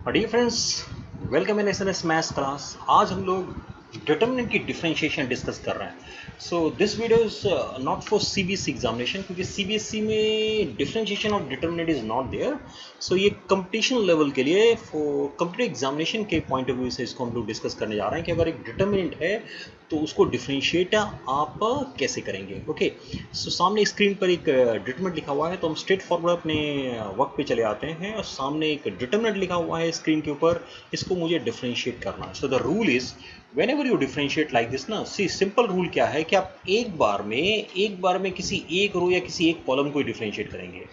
Dear friends, welcome in SNS maths class. आज हम लोग डिटर्मिनेंट की डिफरेंशिएशन डिस्कस कर रहे हैं। So this video is not for CBSE examination, क्योंकि सीबीएसई में differentiation of determinant is not there. So ये कंपटीशन लेवल के लिए फॉर कंप्यूटर एग्जामिनेशन के पॉइंट ऑफ व्यू से इसको हम लोग डिस्कस करने जा रहे हैं कि अगर एक डिटर्मिनेंट है तो उसको डिफरेंशिएट आप कैसे करेंगे। ओके, सो सामने स्क्रीन पर एक डिटरमिनेंट लिखा हुआ है, तो हम स्ट्रेट फॉरवर्ड अपने वर्क पे चले आते हैं और सामने एक डिटरमिनेंट लिखा हुआ है स्क्रीन के ऊपर, इसको मुझे डिफरेंशिएट करना है। So the rule is when ever you differentiate like this ना, सी सिंपल रूल क्या है कि आप एक बार में किसी एक रो या किसी एक कॉलम को डिफरेंशिएट करेंगे।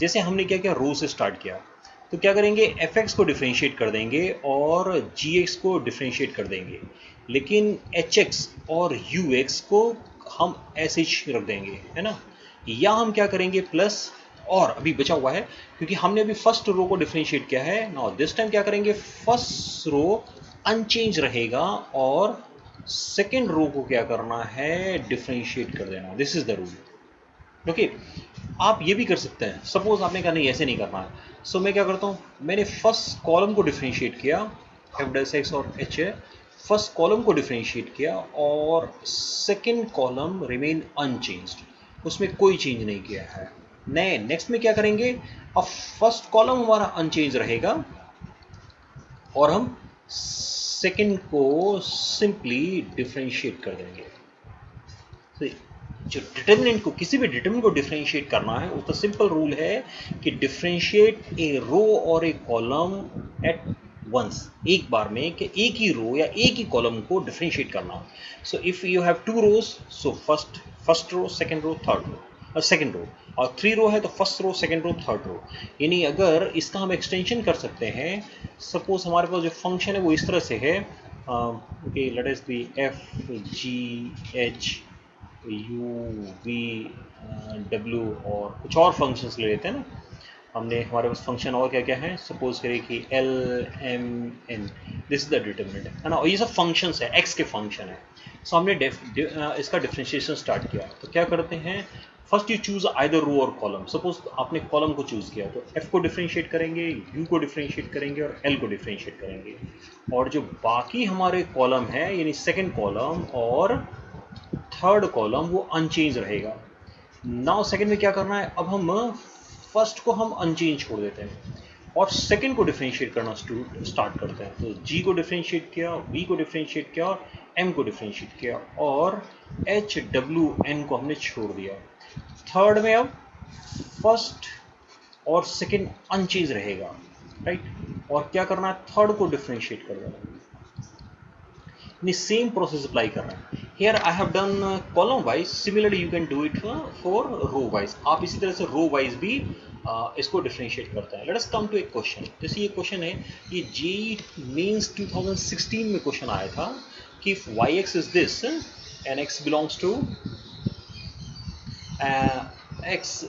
जैसे हमने क्या किया, रो से स्टार्ट किया, तो क्या करेंगे, एफ एक्स को डिफ्रेंशिएट कर देंगे और जी एक्स को डिफ्रेंशिएट कर देंगे, लेकिन एच एक्स और यू एक्स को हम ऐसे ही रख देंगे, है ना। या हम क्या करेंगे, प्लस और अभी बचा हुआ है, क्योंकि हमने अभी फर्स्ट रो को डिफ्रेंशिएट किया है। नाउ दिस टाइम क्या करेंगे, फर्स्ट रो अनचेंज रहेगा और सेकेंड रो को क्या करना है, डिफ्रेंशिएट कर देना। This is the rule. Okay, आप ये भी कर सकते हैं। सपोज आपने कहा नहीं ऐसे नहीं करना है, सो मैं क्या करता हूँ, मैंने फर्स्ट कॉलम को डिफ्रेंशिएट किया, एफ डैश एक्स और एच है, फर्स्ट कॉलम को डिफ्रेंशिएट किया और सेकंड कॉलम रिमेन अनचेंज्ड, उसमें कोई चेंज नहीं किया है। नेक्स्ट में क्या करेंगे, अब फर्स्ट कॉलम हमारा अनचेंज रहेगा और हम सेकंड को सिंपली डिफ्रेंशिएट कर देंगे। जो डिटर्मिनेंट को, किसी भी डिटर्मिनेंट को डिफरेंशिएट करना है, उसका सिंपल रूल है कि डिफरेंशिएट ए रो और ए कॉलम एट वंस, एक बार में, कि एक ही रो या एक ही कॉलम को डिफरेंशिएट करना। So if you have two rows, so first row, second row, third row, और सेकंड रो, और थ्री रो है तो first row, second row, third row. यानी अगर इसका हम एक्सटेंशन कर सकते हैं, सपोज हमारे पास जो फंक्शन है वो इस तरह से है, ओके, लेट अस B F G H U V W, और कुछ और फंक्शंस ले लेते हैं ना। हमने हमारे पास फंक्शन और क्या क्या है, सपोज करिए कि L M N, this is the determinant, है ना, और ये सब फंक्शंस है, एक्स के फंक्शन है। सो हमने इसका डिफरेंशिएशन स्टार्ट किया, तो क्या करते हैं, फर्स्ट यू चूज आइदर रो और कॉलम। सपोज आपने कॉलम को चूज किया, तो एफ को डिफरेंशिएट करेंगे, यू को डिफरेंशिएट करेंगे और एल को डिफरेंशिएट करेंगे, और जो बाकी हमारे कॉलम है यानी सेकेंड कॉलम और थर्ड कॉलम वो अनचेंज रहेगा। नाउ सेकंड में क्या करना है, अब हम फर्स्ट को हम अनचेंज छोड़ देते हैं और सेकंड को डिफरेंशिएट करना स्टार्ट करते हैं। तो जी को डिफरेंशिएट किया, वी को डिफरेंशिएट किया और एम को डिफरेंशिएट किया, और एच डब्ल्यू एन को हमने छोड़ दिया। थर्ड में अब फर्स्ट और सेकंड अनचेंज रहेगा, राइट, और क्या करना है, थर्ड को डिफरेंशिएट कर देना। सेम प्रोसेस अप्लाई कर रहे हैं। Here I have done column wise, similarly you can do it for row wise. आप इसी तरह से रो वाइज भी इसको डिफरेंशिएट करते हैं। लेट अस कम टू एक क्वेश्चन। जैसे ये क्वेश्चन है, ये जेईई मेंस 2016 में क्वेश्चन आया था कि if y x is this and x belongs to x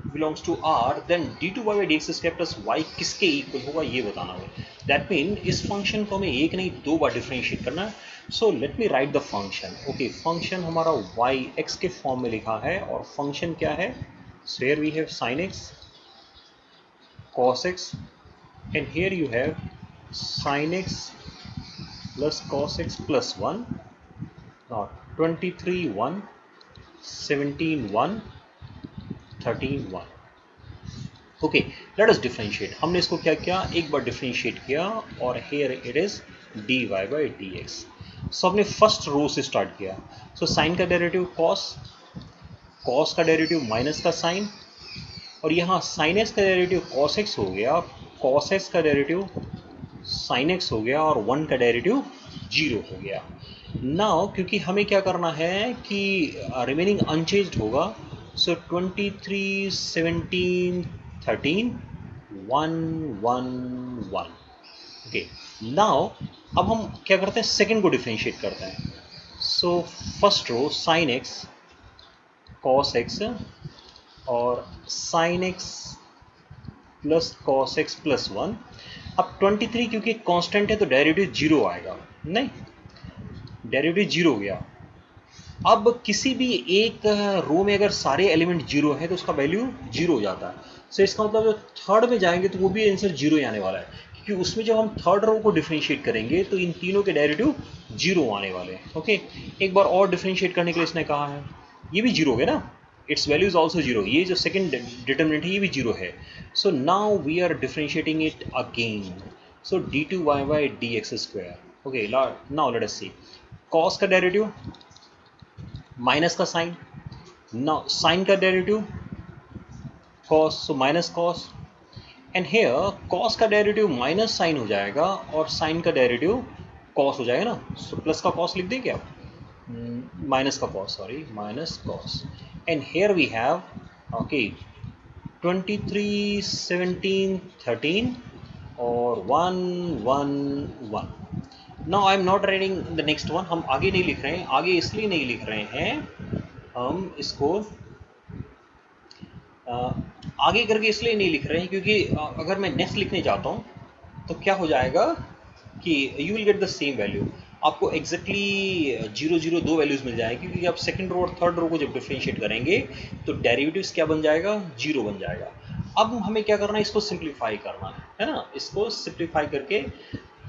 belongs to R, then d two y by d x square plus y किसके इक्वल होगा, ये बताना है। दैट मीन इस फंक्शन को हमें एक नहीं दो बार डिफरेंशिएट करना है। So let me write the function. Okay, function हमारा वाई एक्स के फॉर्म में लिखा है, और फंक्शन क्या है, so here we have sine x cos x, and here you have sine x plus cos x plus 1, not 23 1, 17 1, 13 1। Okay, let us differentiate. हमने इसको क्या किया, एक बार डिफरेंशिएट किया, और here it is d y by d x. सो हमने first row से स्टार्ट किया। सो साइन का डेरिवेटिव कॉस, कॉस का डेरिवेटिव माइनस का साइन, और यहाँ साइन एक्स का डेरिवेटिव कॉस एक्स हो गया, कॉस एक्स का डेरिवेटिव साइन एक्स हो गया, और 1 का डेरिवेटिव 0 हो गया। नाउ क्योंकि हमें क्या करना है कि रिमेनिंग अनचेंज्ड होगा, सो 23 17 13 1 1 1। ओके, नाउ अब हम क्या करते हैं, सेकंड को डिफरेंशिएट करते हैं। So first row sine x cos x और sine x plus cos x plus 1। अब 23 क्योंकि कांस्टेंट है तो डेरिवेटिव 0 आएगा, नहीं, डेरिवेटिव 0 हो गया। अब किसी भी एक रो में अगर सारे एलिमेंट 0 है तो उसका वैल्यू 0 हो जाता है। सो इसका मतलब जो थर्ड में जाएंगे तो वो भी आंसर 0 ही आने वाला है, क्योंकि उसमें जब हम थर्ड रो को डिफ्रेंशिएट करेंगे तो इन तीनों के डेरिवेटिव जीरो आने वाले हैं। ओके, एक बार और डिफ्रेंशिएट करने के लिए इसने कहा है ये भी जीरो है ना, its value is also zero, ये जो सेकंड डिटर्मिनेंट है ये भी जीरो है। So now we are differentiating it again, so d2y dx square. Okay, now let us see cos का डेरिवेटिव माइनस का साइन, नाउ साइन का derivative cos, so minus cos, and here cos का derivative minus sine हो जाएगा और sign का derivative cos हो जाएगा ना। सो प्लस का कॉस लिख दें क्या, माइनस का cos, sorry minus cos, and here we have okay 23, 17, 13 और 1, 1, 1। Now I am not writing the next one, हम आगे नहीं लिख रहे हैं, आगे इसलिए नहीं लिख रहे हैं, हम इसको आगे करके इसलिए नहीं लिख रहे हैं क्योंकि अगर मैं नेक्स्ट लिखने जाता हूँ तो क्या हो जाएगा कि you will get the same value, आपको एग्जैक्टली जीरो जीरो दो वैल्यूज मिल जाएंगी, क्योंकि आप सेकंड रो और थर्ड रो को जब डिफरेंशिएट करेंगे तो डेरिवेटिव्स क्या बन जाएगा, जीरो बन जाएगा। अब हमें क्या करना है, इसको सिंप्लीफाई करना है ना, इसको सिंप्लीफाई करके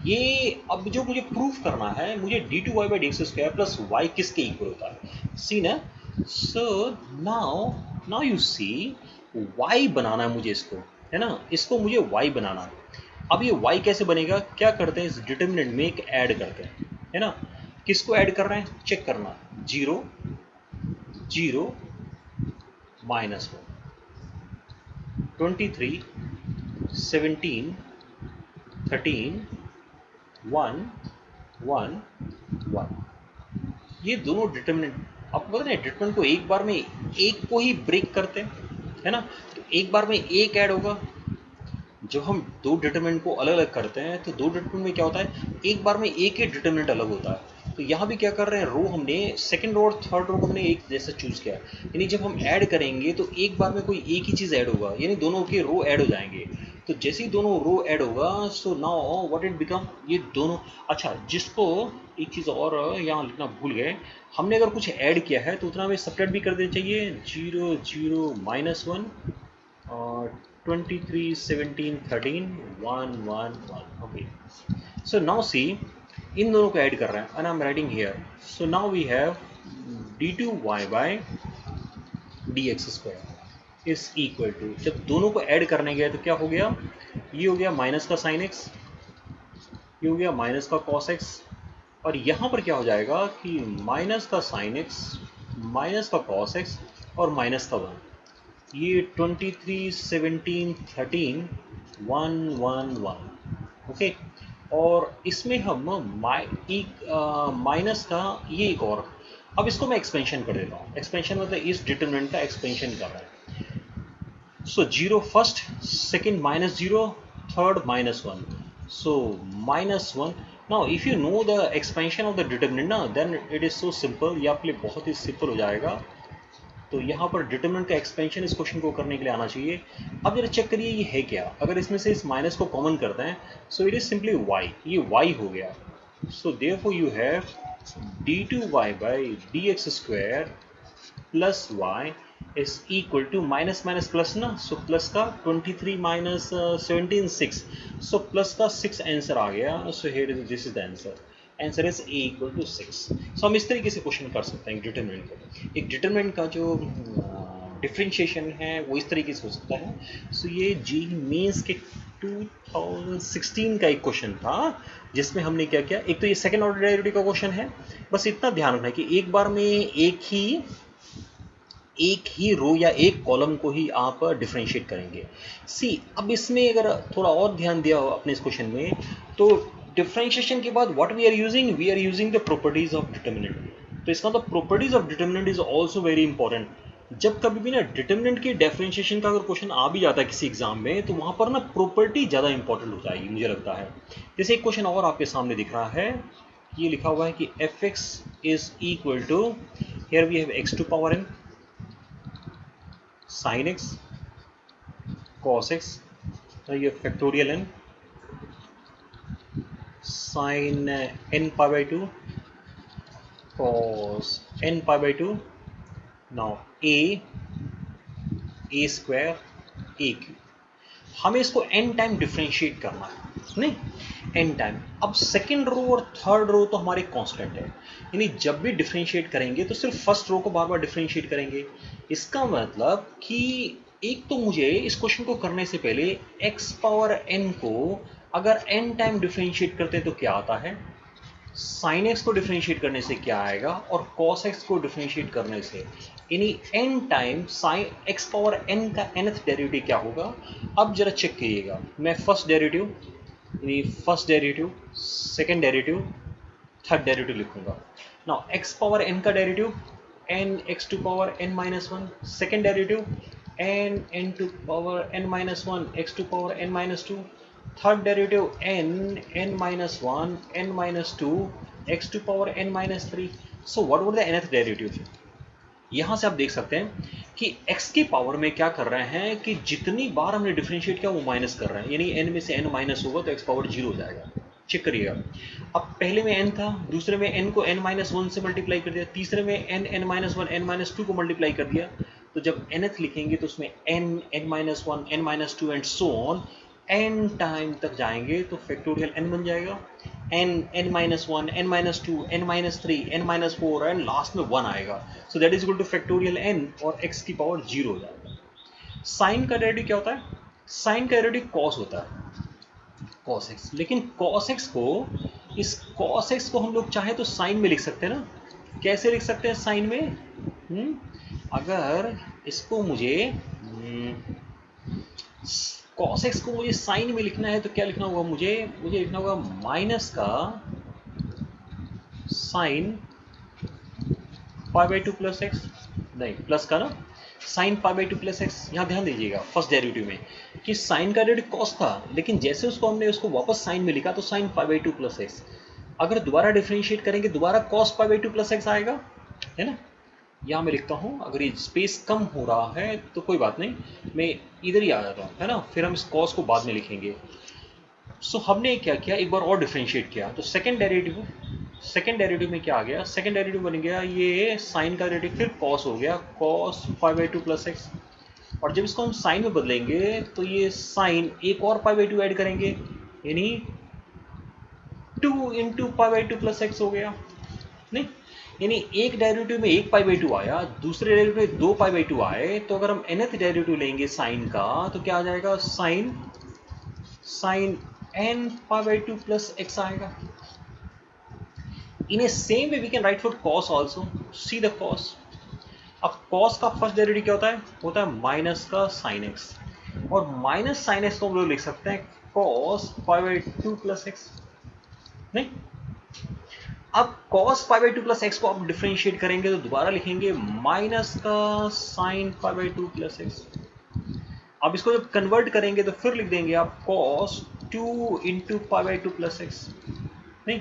ये अब जो मुझे प्रूफ करना है, मुझे d2y/dx² प्लस y किसके इक्वल होता है, सी ना। So now now you see y बनाना है मुझे इसको, है ना, इसको मुझे y बनाना है। अब ये y कैसे बनेगा, क्या करते हैं इस डिटर्मिनेंट में एक ऐड करते हैं, है ना, किसको ऐड कर रहे हैं चेक करना, 0, 0, -1, 23, 17, 13, 1, 1, 1, ये दोनों डिटर्मिनेंट, आपको पता है डिटर्मिनेंट को एक बार में एक को ही ब्रेक करते हैं, है ना, तो एक बार में एक ऐड होगा। जब हम दो डिटर्मिनेंट को अलग अलग करते हैं तो दो डिटर्मिनेंट में क्या होता है, एक बार में एक ही डिटर्मिनेंट अलग होता है। तो यहाँ भी क्या कर रहे हैं, रो हमने सेकंड रो और थर्ड रो को हमने एक जैसा चूज किया, यानी जब हम ऐड करेंगे तो एक बार में कोई एक ही चीज़ ऐड होगा, यानी दोनों के रो ऐड हो जाएंगे। तो जैसे ही दोनों रो ऐड होगा, so now what it become, ये दोनों, अच्छा जिसको एक चीज़ और यहाँ लिखना भूल गए, हमने अगर कुछ ऐड किया है तो उतना हमें सेपरेट भी कर देना चाहिए, 0, 0, -1 और 23, 17, 13, 1, 1, 1। ओके, सो नाउ सी इन दोनों को ऐड कर रहे हैं and I am writing here, so now we have d2y/dx² is equal to, जब दोनों को ऐड करने गए तो क्या हो गया, ये हो गया माइनस का साइन एक्स, ये हो गया माइनस का कॉस एक्स, और यहाँ पर क्या हो जाएगा कि माइनस का साइन एक्स, माइनस का कॉस एक्स और माइनस का 1, ये 23, 17, 13, 1, 1, 1। ओके, और इसमें हम माइनस का ये एक और, अब इसको मैं एक्सपेंशन कर देता हूँ, एक्सपेंशन मतलब इस डिटर्मिनेंट का एक्सपेंशन कर रहा है। So 0 first, second -0, third -1, so -1। Now if you know the expansion of the determinant ना, then it is so simple, ये आपके लिए बहुत ही सिंपल हो जाएगा। तो यहाँ पर डिटर्मिनेंट का एक्सपेंशन इस क्वेश्चन को करने के लिए आना चाहिए। अब जरा चेक करिए ये है क्या, अगर इसमें से इस माइनस को कॉमन करते हैं, so it is simply y, ये y हो गया। So therefore you have d2y/dx² plus y is equal to minus minus plus ना, सो प्लस का 23 माइनस 17, 6, सो प्लस का 6 आंसर आ गया। So here is, this is the answer, answer is a equal to 6। सो हम इस तरीके से क्वेश्चन कर सकते हैं एक डिटरमिनेंट को, एक डिटरमिनेंट का जो डिफरेंशिएशन है वो इस तरीके से हो सकता है। सो ये जी मेंस के 2016 का एक क्वेश्चन था जिसमें हमने क्या किया, एक तो ये सेकंड ऑर्डर डेरिवेटिव का क्वेश्चन है, बस इतना ध्यान रखना है कि एक बार में एक ही रो या एक कॉलम को ही आप डिफरेंशिएट करेंगे। सी अब इसमें अगर थोड़ा और ध्यान दिया हो अपने इस क्वेश्चन में, तो डिफरेंशिएशन के बाद what we are using the properties of determinant. तो इसका मतलब properties of determinant is also very important. जब कभी भी ना डिटर्मिनेंट के डिफरेंशिएशन का अगर क्वेश्चन आ भी जाता है किसी एग्जाम में, तो वहां पर ना प्रॉपर्टी ज़्यादा इंपॉर्टेंट हो जाएगी मुझे लगता है। जैसे एक क्वेश्चन और आपके सामने दिख रहा है, ये लिखा हुआ है कि f x is equal to, here we have x to power n sin x cos x, ये factorial n sin n pi by 2 cos n pi by 2, now a square a cube। हमें इसको n time differentiate करना है, नहीं, N time. अब second row और third row तो हमारे कांस्टेंट है, यानी जब भी डिफ्रेंशिएट करेंगे तो सिर्फ फर्स्ट रो को बार बार डिफ्रेंशिएट करेंगे। इसका मतलब कि एक तो मुझे इस क्वेश्चन को करने से पहले एक्स पावर एन को अगर एन टाइम डिफ्रेंशिएट करते तो क्या आता है, साइन एक्स को डिफ्रेंशिएट करने से क्या आएगा, और कॉस एक्स को डिफ्रेंशिएट करने से, यानी n time sine x power n का nth डेरिवेटिव क्या होगा। अब जरा चेक कीजिएगा, मैं फर्स्ट डेरिवेटिव यानी first derivative, second derivative, third derivative लिखूंगा। नाउ एक्स पावर एन का derivative n x to power n minus one, second derivative n to power n minus one x to power n minus two, third derivative n minus वन n minus two x to power n minus three. So what would the nth derivative. यहाँ से आप देख सकते हैं कि x के power में क्या कर रहे हैं कि जितनी बार हमने डिफरेंशिएट किया वो माइनस कर रहे हैं, यानी n में से n माइनस होगा तो x पावर जीरो हो जाएगा। चेक करिएगा, अब पहले में n था, दूसरे में n को n माइनस वन से मल्टीप्लाई कर दिया, तीसरे में n माइनस वन n माइनस टू को मल्टीप्लाई कर दिया, तो जब nth लिखेंगे तो उसमें n माइनस वन n minus to and so on n time तक जाएंगे तो फैक्टोरियल n बन जाएगा, n माइनस वन n minus to n minus three n minus four and last में वन आएगा। So that is equal two factorial n और x की पावर जीरो हो जाएगा। साइन का डेरिवेटिव क्या होता है, साइन का डेरिवेटिव कॉस होता है, कॉस एक्स। लेकिन कॉस एक्स को, इस कॉस एक्स को हम लोग चाहे तो साइन में लिख सकते हैं ना, कैसे लिख सकते हैं साइन में, अगर इसको मुझे कॉस एक्स को मुझे साइन में लिखना है तो क्या लिखना होगा, मुझे लिखना होगा माइनस का sine pi by two plus x, नहीं प्लस का ना, sine pi by two plus x. यहाँ ध्यान दीजिएगा फर्स्ट डेरिवेटिव में कि साइन का डेरिवेटिव कॉस था, लेकिन जैसे हमने उसको वापस साइन में लिखा तो sine pi by two plus x. अगर दोबारा डिफ्रेंशिएट करेंगे दोबारा cos pi by two plus x आएगा, है ना। यहाँ मैं लिखता हूँ, अगर ये स्पेस कम हो रहा है तो कोई बात नहीं, मैं इधर ही आ जाता हूँ, है ना, फिर हम इस कॉस को बाद में लिखेंगे। सो हमने क्या किया, एक बार और डिफ्रेंशिएट किया, तो सेकेंड डेरिवेटिव में क्या आ गया, सेकेंड डेरिवेटिव बन गया ये साइन का डेरिवेटिव, फिर कॉस हो गया cos pi by two plus x, और जब इसको हम साइन में बदलेंगे तो ये साइन एक और पाई बाई टू ऐड करेंगे, यानी 2 into pi by two plus x हो गया, नहीं, यानी एक डेरिवेटिव में एक पाई बाई टू आया, दूसरे डेरिवेटिव में दो पाई बाई टू आए, तो अगर हम nth डेरिवेटिव लेंगे साइन का तो क्या आ जाएगा, sine n pi by two plus x आएगा। In a same way we can write for cos also. See the cos. अब cos का फर्स्ट डेरिवेटिव क्या होता है माइनस का साइन एक्स, और माइनस साइन एक्स को हम लोग लिख सकते हैं cos pi by two plus x, नहीं। अब cos pi by two plus x को आप डिफ्रेंशिएट करेंगे तो दोबारा लिखेंगे माइनस का sine pi by two plus x. अब इसको जब कन्वर्ट करेंगे तो फिर लिख देंगे आप cos 2 into pi by two plus x, नहीं,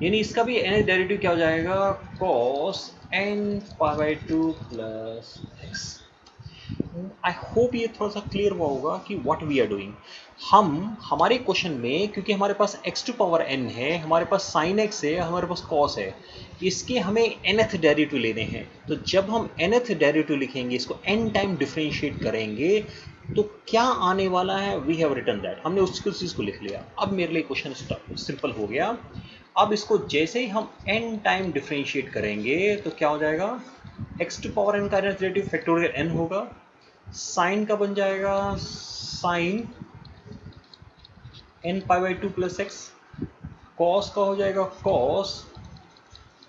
यानी इसका भी n डेरिवेटिव क्या हो जाएगा, cos n pi by two plus x. I hope ये थोड़ा सा क्लियर हुआ होगा कि व्हाट वी आर डूइंग। हम हमारे क्वेश्चन में, क्योंकि हमारे पास x टू पावर n है, हमारे पास sin x है, हमारे पास cos है, इसके हमें nth डेरिवेटिव लेने हैं, तो जब हम nth डेरिवेटिव लिखेंगे, इसको n टाइम डिफरेंशिएट करेंगे तो क्या आने वाला है, वी हैव रिटन दैट, हमने उसको चीज़ को लिख लिया। अब मेरे लिए क्वेश्चन सिंपल हो गया। अब इसको जैसे ही हम n टाइम डिफरेंशिएट करेंगे तो क्या हो जाएगा, x टू पावर n का डेरिवेटिव फैक्टोरियल n होगा, साइन का बन जाएगा sine n pi by two plus x, cos का हो जाएगा cos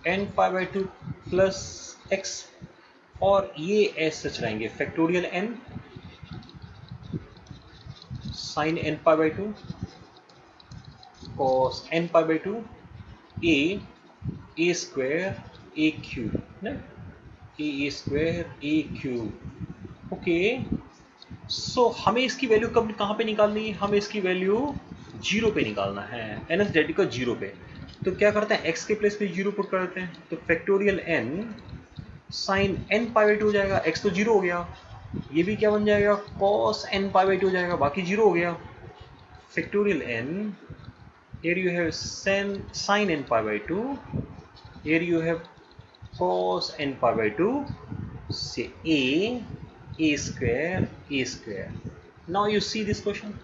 n pi by two plus x, और ये एस सच रहेंगे factorial n sine n pi by two cos n pi by two a square a cube ना, a square a cube. Okay, so हमें इसकी value कब कहाँ पे निकालनी है, हमें इसकी वैल्यू जीरो पे निकालना है, nth डेरिवेटिव का जीरो पे। तो क्या करते हैं, x के प्लेस पे जीरो पुट कर देते हैं, तो factorial n sine n pi by two हो जाएगा, x तो जीरो हो गया, ये भी क्या बन जाएगा cos n pi by two हो जाएगा, बाकी जीरो हो गया, factorial n, here you have sin n pi by 2, here you have cos n pi by 2, say a square. Now you see this question,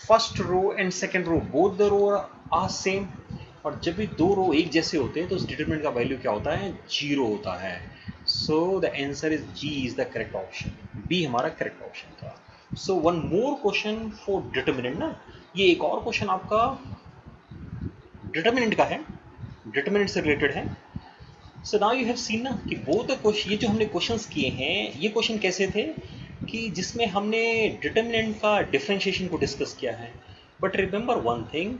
first row and second row both the row are same, और जब भी दो रो एक जैसे होते हैं तो उस डिटरमिनेंट का वैल्यू क्या होता है, 0 होता है। So the answer is G is the correct option, B हमारा करेक्ट ऑप्शन था। So one more question for determinant ना, ये एक और क्वेश्चन आपका डिटरमिनेंट का है, डिटरमिनेंट से रिलेटेड है। So now you have seen ना कि बोथ द क्वेश्चन, ये जो हमने क्वेश्चंस किए हैं ये क्वेश्चन कैसे थे कि जिसमें हमने डिटरमिनेंट का डिफरेंशिएशन को डिस्कस किया है। बट रिमेंबर वन थिंग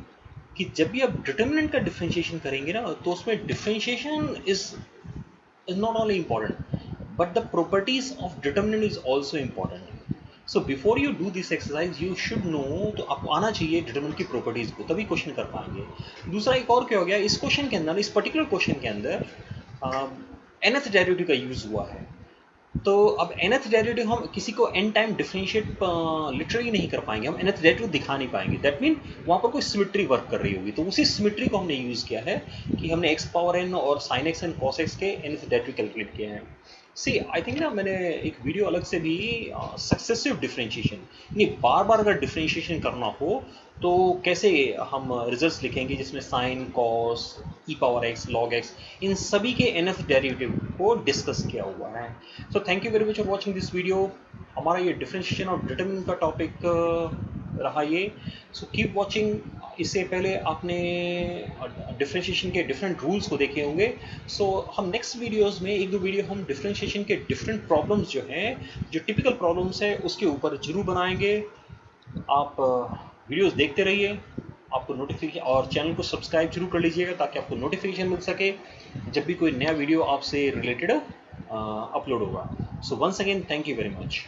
कि जब भी आप डिटरमिनेंट का डिफरेंशिएशन करेंगे ना तो उसमें differentiation is not only important but the properties of determinant is also important. So before you do this exercise you should know, तो आपको आना चाहिए डिटरमिनेंट की प्रॉपर्टीज को, तभी क्वेश्चन कर पाएंगे। दूसरा एक और क्या हो गया इस क्वेश्चन के अंदर, इस पर्टिकुलर क्वेश्चन के अंदर nth डेरिवेटिव का यूज हुआ है। तो अब nth डेरिवेटिव हम किसी को n टाइम डिफरेंशिएट लिटरली नहीं कर पाएंगे, हम nth डेरिवेटिव दिखा नहीं पाएंगे। दैट मीन वहाँ पर कोई सिमेट्री वर्क कर रही होगी, तो उसी सिमेट्री को हमने यूज़ किया है कि हमने x पावर n और sin x and cos x के nth डेरिवेटिव कैलकुलेट किए हैं। सी आई थिंक ना मैंने एक वीडियो अलग से भी सक्सेसिव डिफरेंशिएशन, यानी बार बार अगर डिफरेंशिएशन करना हो तो कैसे हम रिजल्ट्स लिखेंगे जिसमें sine cos e power x log x इन सभी के nth डेरिवेटिव को डिस्कस किया हुआ है। So thank you very much for watching this video. हमारा ये डिफरेंशिएशन और डिटरमिनेंट का टॉपिक रहा ये। So keep watching. इससे पहले आपने डिफरेंशिएशन के डिफरेंट रूल्स को देखे होंगे। सो हम नेक्स्ट वीडियोस में एक दो वीडियो हम डिफरेंशिएशन के डिफरेंट प्रॉब्लम्स जो हैं, जो टिपिकल प्रॉब्लम्स हैं उसके ऊपर जरूर बनाएंगे। आप वीडियोस देखते रहिए, आपको नोटिफिकेशन, और चैनल को सब्सक्राइब जरूर कर लीजिएगा ताकि आपको नोटिफिकेशन मिल सके जब भी कोई नया वीडियो आपसे रिलेटेड अपलोड होगा। So once again thank you very much.